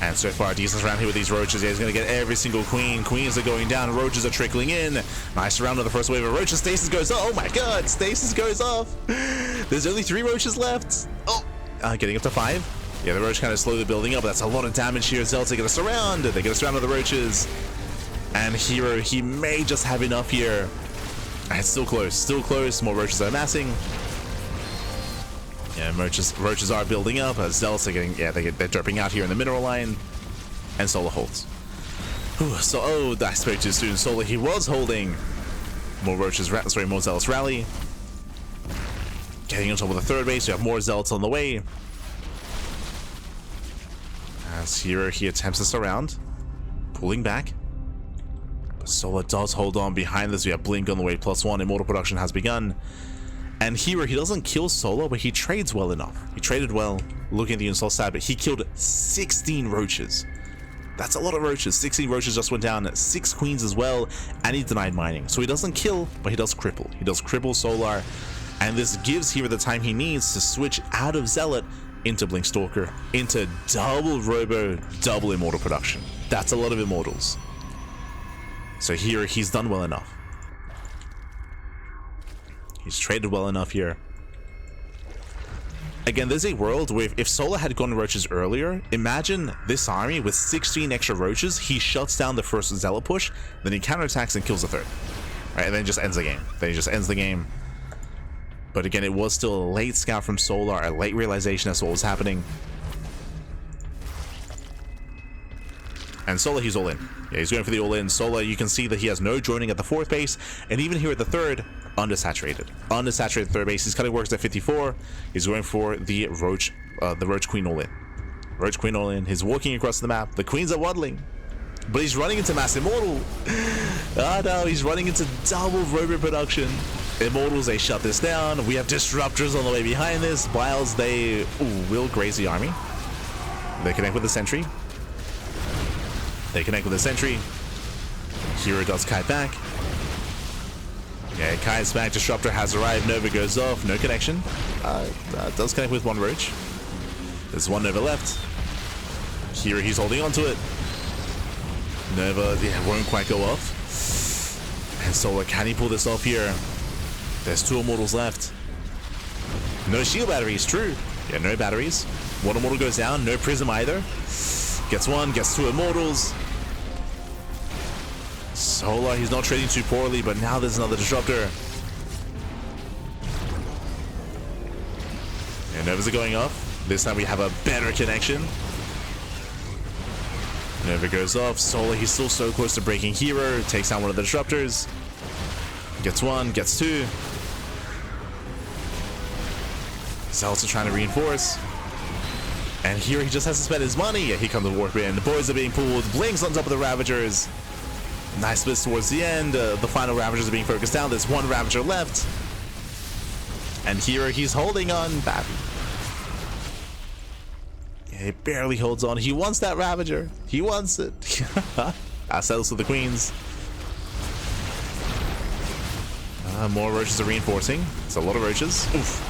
And so far, decent round here with these roaches. Yeah, he's going to get every single queen. Queens are going down. Roaches are trickling in. Nice round of the first wave of roaches. Stasis goes off. Oh my god, Stasis goes off. There's only 3 roaches left. Oh, getting up to 5. Yeah, the roach kind of slowly building up. That's a lot of damage here. Zealots are going to surround. They're going to surround the roaches. And herO, he may just have enough here. It's still close. Still close. More roaches are amassing. Yeah, roaches are building up. Zealots are getting, yeah, they're dropping out here in the mineral line. And Solar holds. So, oh, I spoke too soon. Solar, he was holding. More roaches, more Zealots rally. Getting on top of the third base, we have more zealots on the way. As herO, he attempts to surround, pulling back. But Solar does hold on. Behind this, we have Blink on the way, +1. Immortal production has begun. And herO, he doesn't kill Solar, but he trades well enough. He traded well, looking at the install stat, but he killed 16 roaches. That's a lot of roaches. 16 roaches just went down, 6 queens as well, and he denied mining. So he doesn't kill, but he does cripple. He does cripple Solar, and this gives herO the time he needs to switch out of Zealot into Blink Stalker, into double Robo, double Immortal production. That's a lot of Immortals. So here, he's done well enough. He's traded well enough here. Again, there's a world where if Solar had gone roaches earlier, imagine this army with 16 extra roaches. He shuts down the first Zealot push, then he counterattacks and kills the third. Right, and then just ends the game. Then he just ends the game. But again, it was still a late scout from Solar, a late realization as to what was happening. And Solar, he's all in. Yeah, he's going for the all in. Solar, you can see that he has no droning at the 4th base, and even here at the 3rd, undersaturated. Undersaturated 3rd base. He's cutting works at 54. He's going for the Roach Queen all in. Roach Queen all in. He's walking across the map. The queens are waddling, but he's running into Mass Immortal. Ah no, he's running into double Robo production. Immortals, they shut this down. We have Disruptors on the way behind this. Biles, they will graze the army. They connect with the sentry. They connect with the sentry. herO does kite back. Yeah, kite's back. Disruptor has arrived. Nova goes off. No connection. Does connect with one roach. There's one Nova left. herO, he's holding on to it. Nova, yeah, won't quite go off. And Solar, can he pull this off here? There's 2 Immortals left. No shield batteries, true. Yeah, no batteries. One Immortal goes down. No Prism either. Gets 1, gets 2 Immortals. Solar, he's not trading too poorly, but now there's another Disruptor. And Novas are going off. This time we have a better connection. Nova goes off. Solar, he's still so close to breaking herO. Takes down one of the Disruptors. Gets 1, gets 2. Zealots are trying to reinforce. And here he just has to spend his money. Yeah, here comes the Warp in. The boys are being pulled. Blinks on top of the Ravagers. Nice splits towards the end. The final Ravagers are being focused down. There's 1 Ravager left. And here he's holding on. Bad. Yeah, he barely holds on. He wants that Ravager. He wants it. Settles with the Queens. More roaches are reinforcing. It's a lot of roaches. Oof.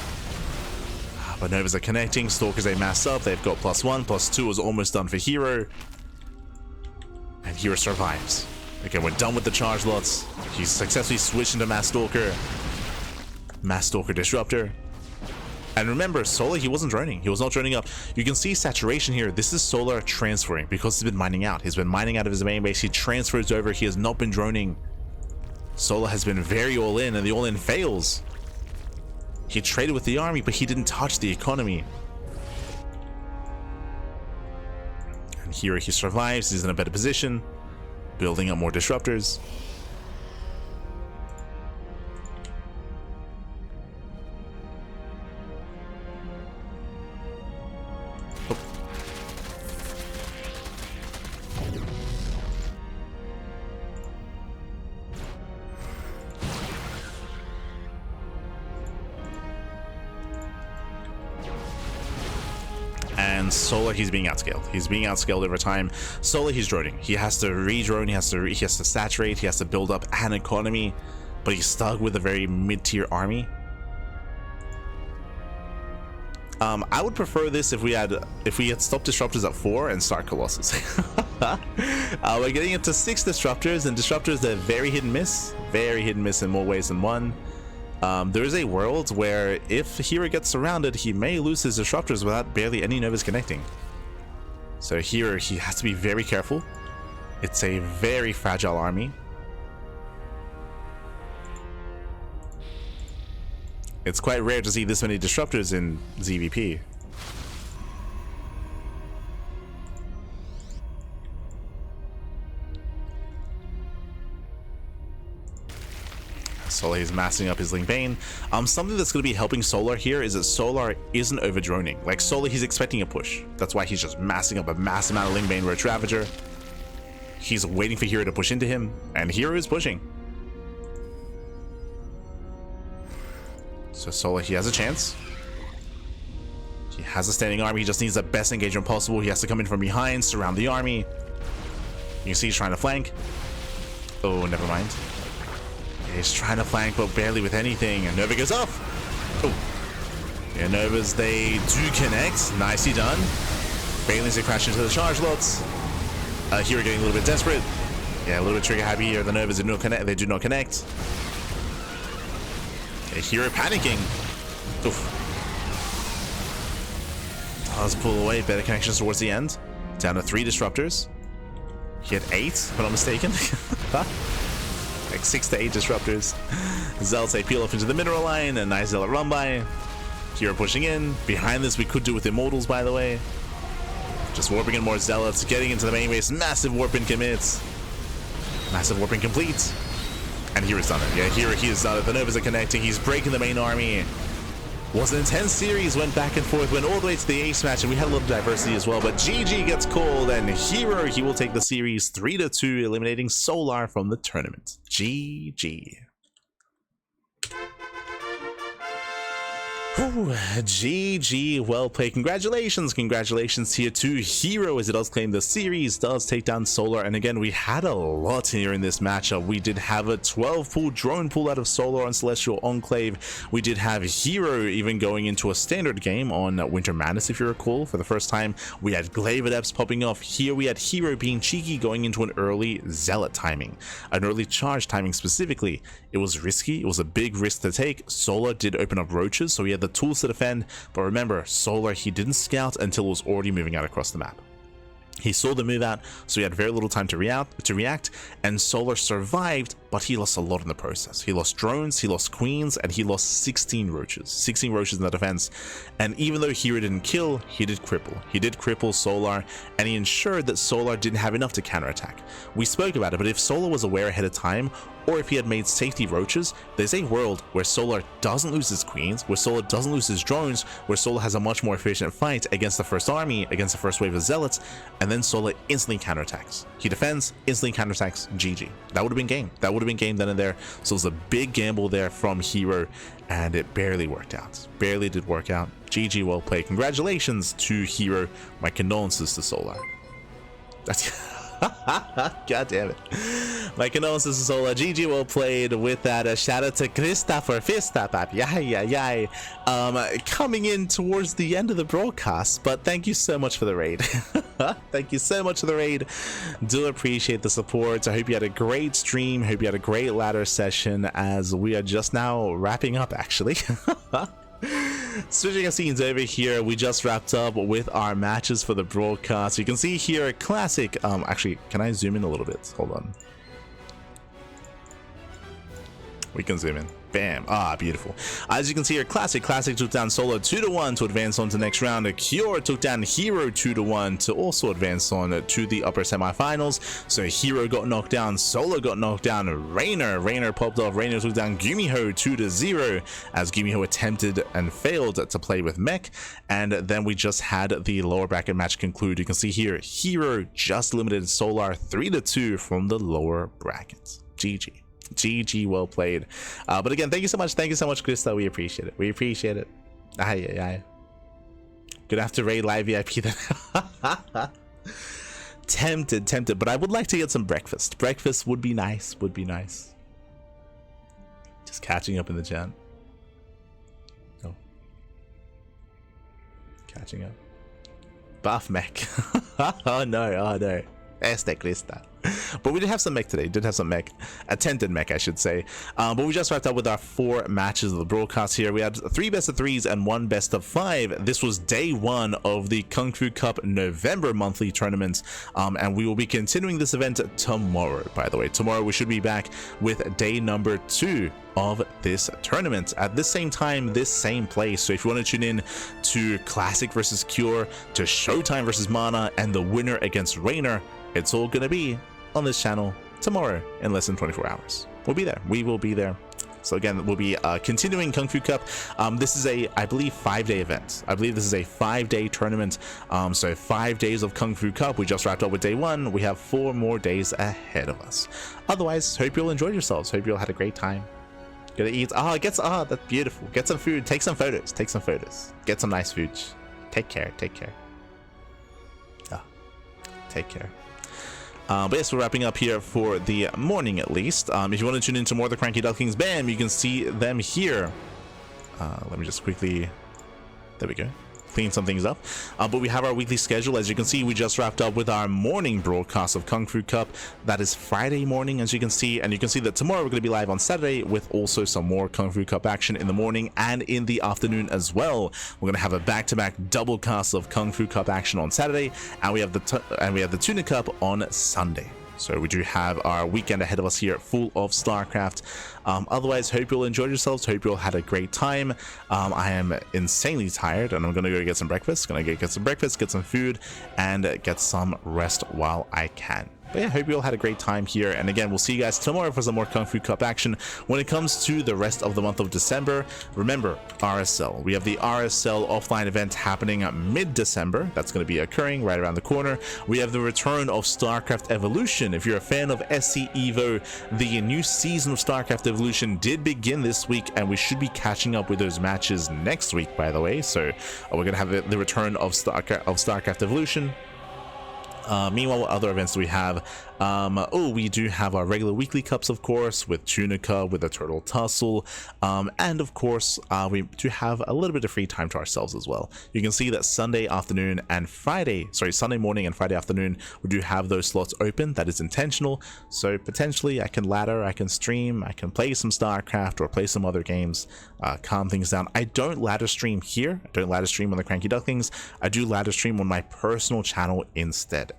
But Novas are connecting. Stalkers, they mass up. They've got +1, +2 is almost done for herO. And herO survives. Okay, we're done with the charge lots. He's successfully switched into Mass Stalker. Mass Stalker Disruptor. And remember, Solar, he wasn't droning. He was not droning up. You can see saturation here. This is Solar transferring because he's been mining out. He's been mining out of his main base. He transfers over. He has not been droning. Solar has been very all in, and the all in fails. He traded with the army, but he didn't touch the economy. And here he survives. He's in a better position, building up more Disruptors. And Solar, he's being outscaled. He's being outscaled over time. Solar, he's droning. He has to re-drone. He has to saturate. He has to build up an economy. But he's stuck with a very mid-tier army. I would prefer this if we had stopped Disruptors at 4 and start Colossus. We're getting into 6 Disruptors, and Disruptors, they're very hit and miss. Very hit and miss in more ways than one. There is a world where if herO gets surrounded, he may lose his Disruptors without barely any Novas connecting. So here, he has to be very careful. It's a very fragile army. It's quite rare to see this many Disruptors in ZVP. Solar is massing up his Ling Bane. Something that's going to be helping Solar here is that Solar isn't over droning. Like Solar, he's expecting a push. That's why he's just massing up a massive amount of Ling Bane Roach Ravager. He's waiting for herO to push into him, and herO is pushing. So Solar, he has a chance. He has a standing army. He just needs the best engagement possible. He has to come in from behind, surround the army. You can see he's trying to flank. Oh, never mind. He's trying to flank, but barely with anything. And Nova goes off. Oh. Yeah, Novas, they do connect. Nicely done. Banelings, they crash into the charge lots. herO getting a little bit desperate. Yeah, a little bit trigger happy here. The Novas do not connect. They do not connect. Yeah, herO panicking. Oof. Does pull away. Better connections towards the end. Down to 3 disruptors. He had 8, if I'm not mistaken. Like 6 to 8 disruptors. Zealots, they peel off into the mineral line. A nice Zealot run by. herO pushing in. Behind this, we could do with Immortals, by the way. Just warping in more Zealots. Getting into the main base. Massive warping commits. Massive warping complete. And hero's done it. Yeah, herO, he is done it. The Novas are connecting. He's breaking the main army. Was an intense series, went back and forth, went all the way to the ace match, and we had a little diversity as well, but GG gets called, and herO, he will take the series 3-2, eliminating Solar from the tournament. GG. Ooh, GG, well played. Congratulations here to herO as it does claim the series, does take down Solar. And again, we had a lot here in this matchup. We did have a 12 pool drone pool out of Solar on Celestial Enclave. We did have herO even going into a standard game on Winter Madness, if you recall. For the first time, we had Glaive Adepts popping off. Here we had herO being cheeky, going into an early Zealot timing, an early charge timing specifically. It was risky. It was a big risk to take. Solar did open up roaches, so he had the tools to defend, but remember, Solar, he didn't scout until it was already moving out across the map. He saw the move out, so he had very little time to react, and Solar survived, but he lost a lot in the process. He lost drones, he lost queens, and he lost 16 roaches. 16 roaches in the defense. And even though herO didn't kill, he did cripple. He did cripple Solar, and he ensured that Solar didn't have enough to counterattack. We spoke about it, but if Solar was aware ahead of time, or if he had made safety roaches, there's a world where Solar doesn't lose his queens, where Solar doesn't lose his drones, where Solar has a much more efficient fight against the first army, against the first wave of Zealots, and then Solar instantly counterattacks. He defends, instantly counterattacks, GG. That would have been game. That would have been game then and there. So it was a big gamble there from herO, and it barely worked out. Barely did work out. GG, well played. Congratulations to herO. My condolences to Solar. That's... God damn it. My condolences to Solar. GG, well played with that. A shout out to Krista for Fista, papi. Yay. Coming in towards the end of the broadcast, but thank you so much for the raid. Thank you so much for the raid. Do appreciate the support. I hope you had a great stream. Hope you had a great ladder session, as we are just now wrapping up, actually. Switching our scenes over here, we just wrapped up with our matches for the broadcast. You can see here a classic. Actually, can I zoom in a little bit? Hold on. We can zoom in. Bam. Ah, beautiful. As you can see here, Classic took down Solar 2-1 to advance on to the next round. Cure took down herO 2-1 to also advance on to the upper semifinals. So herO got knocked down, Solar got knocked down, Rainer popped off. Rainer took down Gumiho 2-0 as Gumiho attempted and failed to play with mech. And then we just had the lower bracket match conclude. You can see here, herO just limited Solar 3-2 from the lower brackets. GG, well played. But again, thank you so much, Krista. We appreciate it. Aye. Gonna have to raid live VIP then. tempted, but I would like to get some breakfast. Breakfast would be nice. Just catching up in the chat. Oh, catching up. Buff mech. Oh no. Este Krista. But we did have some mech today. Attempted mech, I should say. But we just wrapped up with our 4 matches of the broadcast here. We had 3 best of 3s and 1 best of 5. This was day 1 of the KungFu Cup November monthly tournament. And we will be continuing this event tomorrow, by the way. Tomorrow we should be back with day number 2 of this tournament at this same time, this same place. So if you want to tune in to Classic versus Cure, to Showtime versus Mana, and the winner against Rainer, it's all gonna be on this channel tomorrow in less than 24 hours. We'll be there. We will be there. So again, we'll be continuing KungFu Cup. This is I believe 5-day event. I believe this is a 5-day tournament. So 5 days of KungFu Cup. We just wrapped up with day 1. We have 4 more days ahead of us. Otherwise, hope you all enjoyed yourselves. Hope you all had a great time. Gonna eat. That's beautiful. Get some food. Take some photos. Get some nice food. Take care. Take care. But yes, we're wrapping up here for the morning at least. If you want to tune into more of the CranKy Ducklings, bam, you can see them here. Let me just quickly, there we go, clean some things up. But we have our weekly schedule. As you can see, we just wrapped up with our morning broadcast of KungFu Cup. That is Friday morning, as you can see, and you can see that tomorrow we're going to be live on Saturday with also some more KungFu Cup action in the morning and in the afternoon as well. We're going to have a back-to-back double cast of KungFu Cup action on Saturday, and we have the Tuna Cup on Sunday. So we do have our weekend ahead of us here, full of StarCraft. Otherwise, hope you all enjoyed yourselves. Hope you all had a great time. I am insanely tired, and I'm gonna go get some breakfast. Get some food, and get some rest while I can. But yeah, hope you all had a great time here. And again, we'll see you guys tomorrow for some more KungFu Cup action. When it comes to the rest of the month of December, remember RSL. We have the RSL offline event happening mid-December. That's going to be occurring right around the corner. We have the return of StarCraft Evolution. If you're a fan of SC Evo, the new season of StarCraft Evolution did begin this week, and we should be catching up with those matches next week, by the way. So we're going to have the return of StarCraft Evolution. Meanwhile, what other events do we have? We do have our regular weekly cups, of course, with Tuna Cup, with the Turtle Tussle, and of course, we do have a little bit of free time to ourselves as well. You can see that Sunday morning and Friday afternoon, we do have those slots open. That is intentional. So potentially I can ladder, I can stream, I can play some StarCraft or play some other games, calm things down. I don't ladder stream here. I don't ladder stream on the CranKy Ducklings. I do ladder stream on my personal channel instead.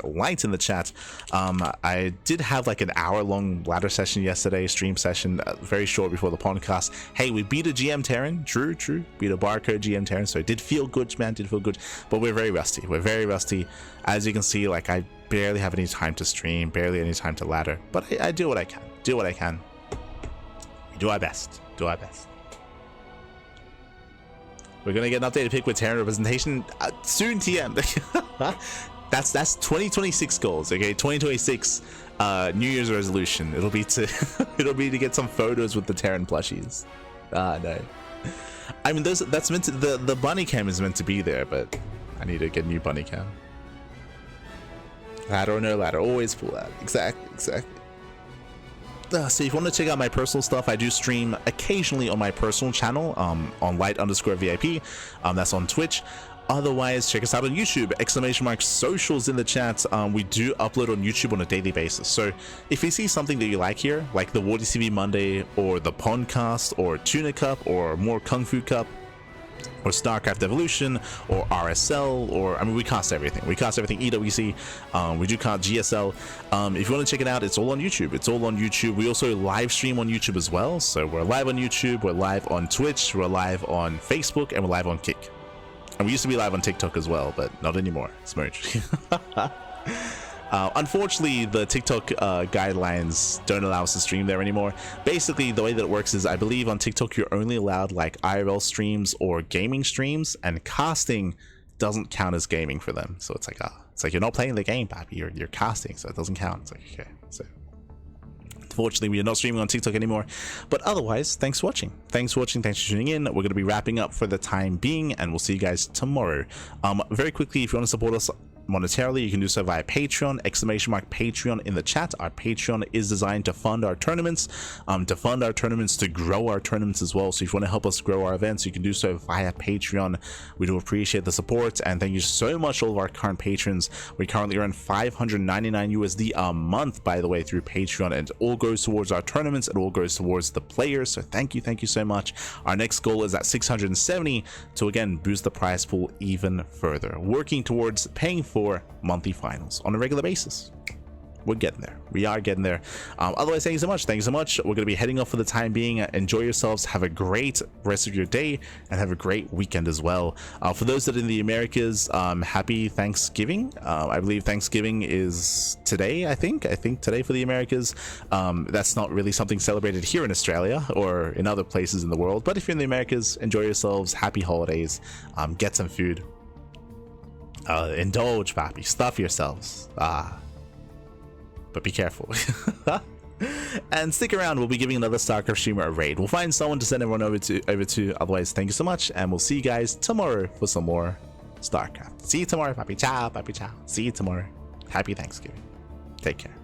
!light in the chat. I did have like an hour-long ladder session yesterday, stream session, very short before the podcast. Hey, we beat a GM Terran, true, beat a barcode GM Terran, so it did feel good, man, but we're very rusty. As you can see, like, I barely have any time to stream, barely any time to ladder, but I do what I can, we do our best. We're gonna get an updated pick with Terran representation soon, TM. That's 2026 goals, okay? 2026 New Year's resolution. It'll be to get some photos with the Terran plushies. No. I mean, that's meant to, the bunny cam is meant to be there, but I need to get a new bunny cam. Ladder or no ladder, always full ladder. Exactly. So if you want to check out my personal stuff, I do stream occasionally on my personal channel, on !light_VIP. That's on Twitch. Otherwise, check us out on YouTube, ! socials in the chat. We do upload on YouTube on a daily basis. So if you see something that you like here, like the WardyCV Monday, or the Pondcast, or Tuna Cup, or more KungFu Cup, or StarCraft Evolution, or RSL, or, I mean, we cast everything. EWC, we do cast GSL. If you want to check it out, it's all on YouTube. We also live stream on YouTube as well. So we're live on YouTube, we're live on Twitch, we're live on Facebook, and we're live on Kick. And we used to be live on TikTok as well, but not anymore. Smooch. Unfortunately, the TikTok guidelines don't allow us to stream there anymore. Basically, the way that it works is, I believe on TikTok you're only allowed like IRL streams or gaming streams, and casting doesn't count as gaming for them. So it's like you're not playing the game, papi. You're casting, so it doesn't count. It's like, okay, so unfortunately, we are not streaming on TikTok anymore. But otherwise, thanks for watching. Thanks for tuning in. We're going to be wrapping up for the time being, and we'll see you guys tomorrow. Very quickly, if you want to support us monetarily, you can do so via Patreon, !Patreon in the chat. Our Patreon is designed to fund our tournaments, to grow our tournaments as well. So if you want to help us grow our events, you can do so via Patreon. We do appreciate the support, and thank you so much, all of our current patrons. We currently earn $599 USD a month, by the way, through Patreon, and it all goes towards our tournaments. It all goes towards the players. So thank you so much. Our next goal is at 670 to again boost the prize pool even further, working towards paying for monthly finals on a regular basis. we're getting there. We are getting there. Otherwise, thank you so much. Thank you so much. We're going to be heading off for the time being. Enjoy yourselves. Have a great rest of your day and have a great weekend as well. For those that are in the Americas, happy Thanksgiving. I believe Thanksgiving is today, I think today for the Americas. That's not really something celebrated here in Australia or in other places in the world. But if you're in the Americas, enjoy yourselves. Happy holidays. Get some food. Indulge, papi. Stuff yourselves. But be careful. And stick around, we'll be giving another StarCraft streamer a raid. We'll find someone to send everyone over to. Otherwise, thank you so much, and we'll see you guys tomorrow for some more StarCraft. See you tomorrow, papi. Ciao, papi. Ciao. See you tomorrow. Happy Thanksgiving. Take care.